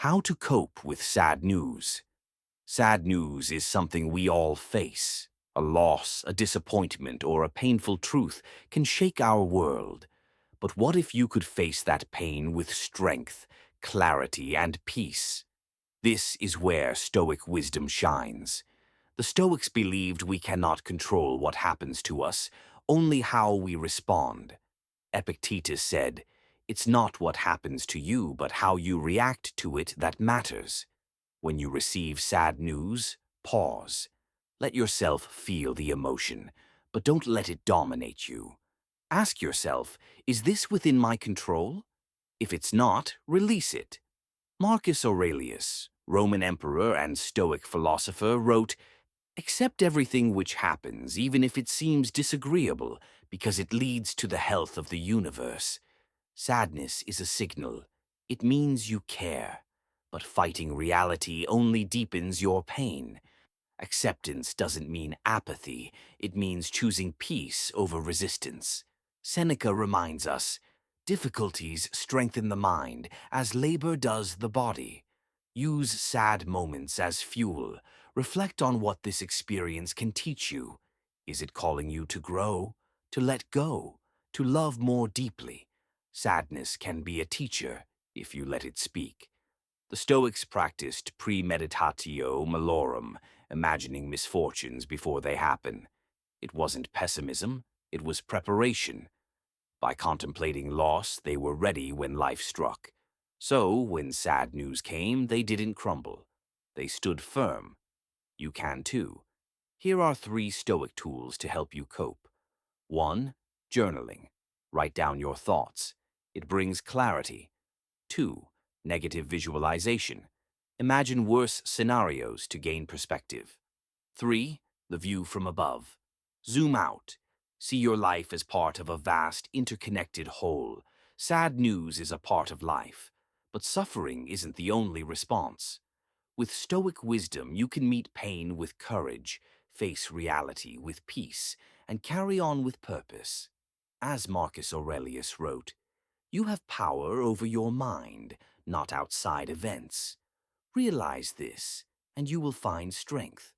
How to cope with sad news. Sad news is something we all face. A loss, a disappointment, or a painful truth can shake our world. But what if you could face that pain with strength, clarity, and peace? This is where Stoic wisdom shines. The Stoics believed we cannot control what happens to us, only how we respond. Epictetus said, "It's not what happens to you, but how you react to it that matters." When you receive sad news, pause. Let yourself feel the emotion, but don't let it dominate you. Ask yourself, is this within my control? If it's not, release it. Marcus Aurelius, Roman emperor and Stoic philosopher, wrote, "Accept everything which happens, even if it seems disagreeable, because it leads to the health of the universe." Sadness is a signal. It means you care. But fighting reality only deepens your pain. Acceptance doesn't mean apathy. It means choosing peace over resistance. Seneca reminds us, "Difficulties strengthen the mind, as labor does the body." Use sad moments as fuel. Reflect on what this experience can teach you. Is it calling you to grow, to let go, to love more deeply? Sadness can be a teacher if you let it speak. The Stoics practiced premeditatio malorum, imagining misfortunes before they happen. It wasn't pessimism, it was preparation. By contemplating loss, they were ready when life struck. So, when sad news came, they didn't crumble. They stood firm. You can too. Here are 3 Stoic tools to help you cope. 1. Journaling. Write down your thoughts. It brings clarity. 2. Negative visualization. Imagine worse scenarios to gain perspective. 3. The view from above. Zoom out. See your life as part of a vast, interconnected whole. Sad news is a part of life, but suffering isn't the only response. With Stoic wisdom, you can meet pain with courage, face reality with peace, and carry on with purpose. As Marcus Aurelius wrote, "You have power over your mind, not outside events." Realize this, and you will find strength,